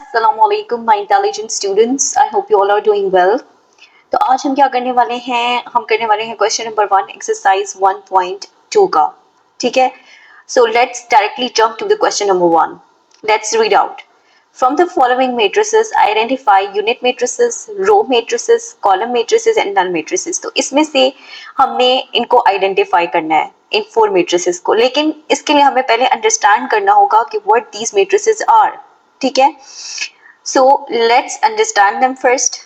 Assalamu alaikum my intelligent students. I hope you all are doing well. तो आज हम क्या करने वाले हैं, हम करने वाले हैं क्वेश्चन नंबर 1 एक्सरसाइज 1.2 का. ठीक है, so let's directly jump to the question number 1. Let's read out. From the following matrices identify unit matrices, row matrices, column matrices and null matrices. तो इसमें से हमने इनको आइडेंटिफाई करना है इन 4 matrices को, लेकिन इसके लिए हमें पहले अंडरस्टैंड करना होगा कि what these matrices are. ठीक है, so let's understand them first.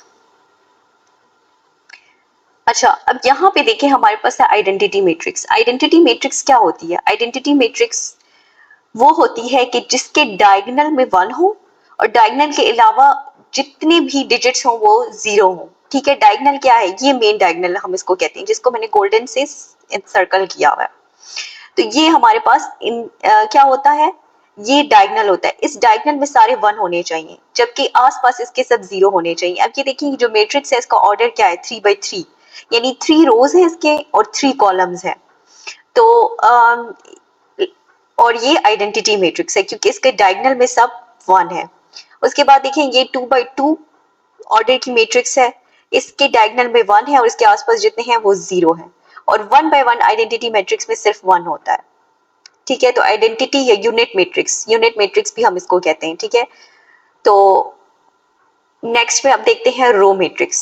अच्छा, अब यहाँ पे देखें हमारे पास है आइडेंटिटी मैट्रिक्स. आइडेंटिटी मैट्रिक्स क्या होती है? आइडेंटिटी मैट्रिक्स वो होती है कि जिसके डायगोनल में 1 हो और डायगोनल के अलावा जितने भी डिजिट्स हो वो 0 हो. ठीक है, डायगोनल क्या है? ये मेन डायगोनल हम इसको कहते हैं, जिसको मैंने गोल्डन से सर्कल किया हुआ है. तो ये हमारे पास क्या होता है? ये डायगोनल होता है. इस डायगोनल में सारे 1 होने चाहिए, जबकि आसपास इसके सब 0 होने चाहिए. अब ये देखिए जो मैट्रिक्स है इसका ऑर्डर क्या है? 3/3, यानी 3 रोज है इसके और 3 कॉलम्स है. तो और ये आइडेंटिटी मैट्रिक्स है क्योंकि इसके डायगोनल में सब 1 है. उसके बाद देखें ये 2/2 ऑर्डर की मैट्रिक्स है, इसके डायगोनल में 1 है और इसके आसपास जितने हैं वो 0 है. और 1/1 आइडेंटिटी मैट्रिक्स में सिर्फ 1 होता है. ठीक है, तो आइडेंटिटी या यूनिट मैट्रिक्स भी हम इसको कहते हैं. ठीक है, तो नेक्स्ट में अब देखते हैं रो मैट्रिक्स.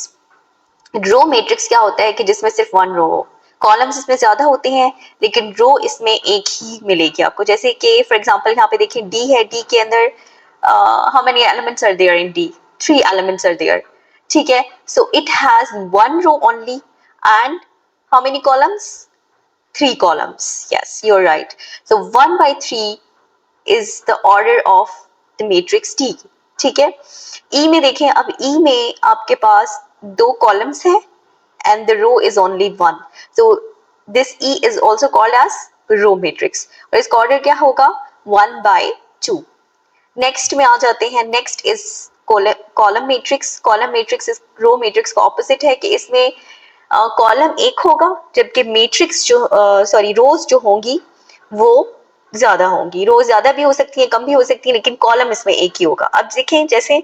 रो मैट्रिक्स क्या होता है कि जिसमें सिर्फ 1 रो हो. कॉलम्स इसमें ज्यादा होते हैं लेकिन रो इसमें एक ही मिलेगी आपको. जैसे कि फॉर एग्जांपल यहाँ पे देखिए डी है, डी के अंदर how many elements are there in D? 3 elements are there. ठीक है, so it has 1 row only and how many columns? 3 columns. Yes, you're right. So 1/3 is the order of the matrix D. ठीक है, E में देखें, अब E में आपके पास 2 columns है and the row is only 1. So this E is also called as row matrix. और इसका order क्या होगा? 1/2. Next में आ जाते हैं. Next is column matrix. Column matrix is row matrix का opposite है कि इसमें कॉलम एक होगा जबकि मैट्रिक्स जो रोज जो होंगी वो ज्यादा होंगी. रोज ज्यादा भी हो सकती है, कम भी हो सकती है, लेकिन कॉलम इसमें एक ही होगा. अब देखें जैसे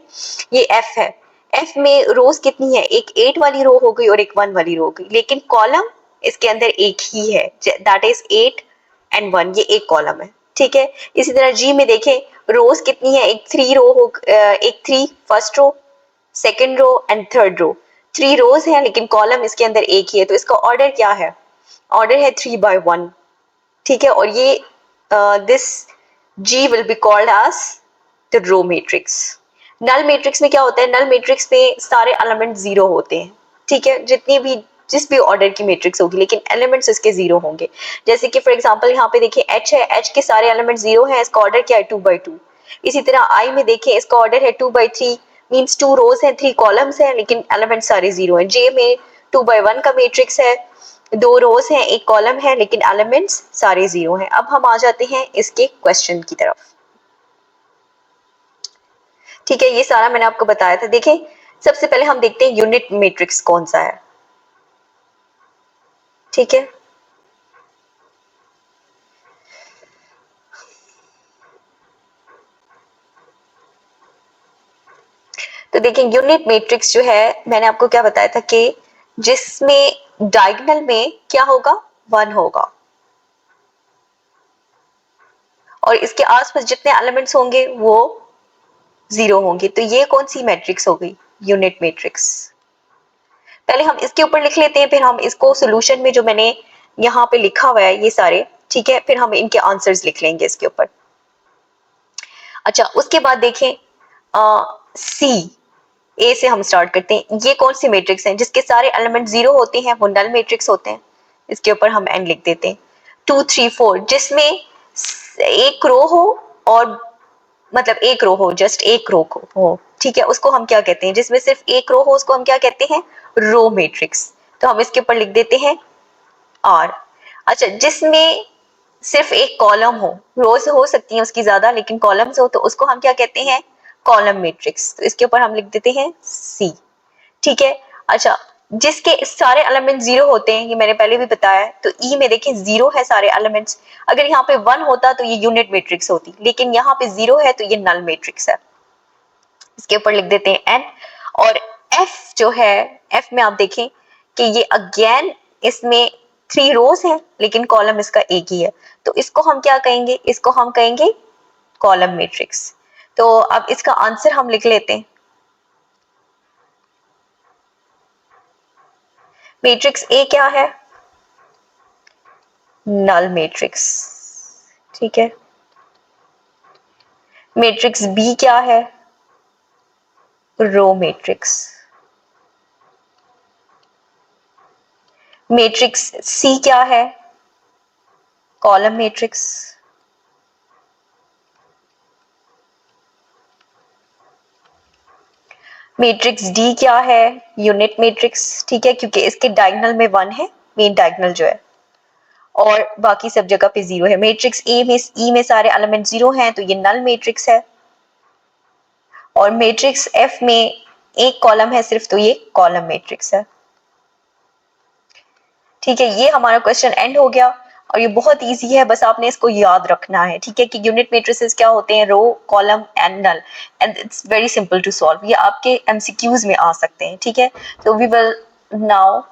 ये एफ है, एफ में रोज कितनी है? एक 8 वाली रो हो गई और एक 1 वाली रो हो गई, लेकिन कॉलम इसके अंदर एक ही है, दैट इज 8 and 1. ये एक कॉलम है. ठीक है, इसी तरह जी में देखें रोज कितनी है? एक 3 रो हो, एक 3 first row, second row and third row. 3 rows है लेकिन कॉलम इसके अंदर एक ही है, तो इसका ऑर्डर क्या है? ऑर्डर है 3/1. ठीक है, और ये this G will be called as the row matrix. Null matrix में क्या होता है? नल मैट्रिक्स में सारे एलिमेंट 0 होते हैं. ठीक है, जिस भी ऑर्डर की मैट्रिक्स होगी लेकिन एलिमेंट्स इसके 0 होंगे. जैसे कि फॉर एग्जांपल यहाँ पे देखिए H है, H के सारे एलिमेंट 0 हैं, इसका ऑर्डर क्या है? 2/2. इसी तरह I में देखें इसका ऑर्डर है 2/3, मींस 2 रोज हैं, 3 कॉलम्स हैं, लेकिन एलिमेंट सारे 0 हैं. J में 2/1 का मैट्रिक्स है, 2 रोज हैं, 1 कॉलम है, लेकिन एलिमेंट्स सारे 0 हैं. अब हम आ जाते हैं इसके क्वेश्चन की तरफ. ठीक है, ये सारा मैंने आपको बताया था. देखें सबसे पहले हम देखते हैं यूनिट मैट्रिक्स कौन सा है. ठीक है, तो देखिए यूनिट मैट्रिक्स जो है मैंने आपको क्या बताया था कि जिसमें डायगोनल में क्या होगा? 1 होगा और इसके आसपास जितने एलिमेंट्स होंगे वो 0 होंगे. तो ये कौन सी मैट्रिक्स हो गई? Unit matrix. पहले हम इसके ऊपर लिख लेते हैं, फिर हम इसको सॉल्यूशन में जो मैंने यहाँ पे लिखा हुआ है ये सारे, ठीक है, फिर हम इनके आंसर्स लिख लेंगे इसके ऊपर. अच्छा, उसके बाद देखें सी, ए से हम स्टार्ट करते हैं. ये कौन सी मैट्रिक्स है? जिसके सारे एलिमेंट 0 होते हैं वो नल मैट्रिक्स होते हैं. इसके ऊपर हम एन लिख देते हैं. 2 3 4 जिसमें एक रो हो और मतलब एक रो हो, जस्ट एक रो हो. ठीक है, उसको हम क्या कहते हैं? जिसमें सिर्फ एक रो हो उसको हम क्या कहते हैं? Row matrix. तो हम इसके ऊपर लिख देते हैं आर. अच्छा, जिसमें सिर्फ एक कॉलम हो, रोज हो सकती हैं उसकी ज्यादा लेकिन कॉलम्स हो, तो उसको हम क्या कहते हैं? Column matrix. तो इसके ऊपर हम लिख देते हैं सी. ठीक है, अच्छा, जिसके सारे एलिमेंट 0 होते हैं, ये मैंने पहले भी बताया है. तो ई में देखें 0 है सारे एलिमेंट्स. अगर यहाँ पे 1 होता तो ये यूनिट मैट्रिक्स होती, लेकिन यहाँ पे 0 है तो ये नल मैट्रिक्स है. इसके ऊपर लिख देते हैं n। और f जो है, f में आप देखें कि ये अगेन इसमें 3 रोज हैं लेकिन कॉलम इसका एक ही है, तो इसको हम क्या कहेंगे, इसको हम कहेंगे कॉलम मैट्रिक्स। तो अब इसका आंसर हम लिख लेते हैं। मैट्रिक्स ए क्या है, नल मैट्रिक्स, ठीक है। मैट्रिक्स बी क्या है, रो मैट्रिक्स। मैट्रिक्स सी क्या है, कॉलम मैट्रिक्स। मैट्रिक्स डी क्या है, यूनिट मैट्रिक्स, ठीक है, क्योंकि इसके डायगोनल में 1 है, मेन डायगोनल जो है, और बाकी सब जगह पे 0 है। मैट्रिक्स ए में ई में सारे एलिमेंट 0 हैं तो ये नल मैट्रिक्स है। और मैट्रिक्स एफ में एक कॉलम है सिर्फ, तो ये कॉलम मैट्रिक्स है। ठीक है, ये हमारा क्वेश्चन एंड हो गया और ये बहुत इजी है, बस आपने इसको याद रखना है, ठीक है, कि यूनिट मैट्रिसेस क्या होते हैं, row, column and null, and it's very simple to solve. ये आपके एमसीक्यूज में आ सकते हैं, ठीक है। तो we will now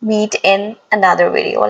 meet in another video.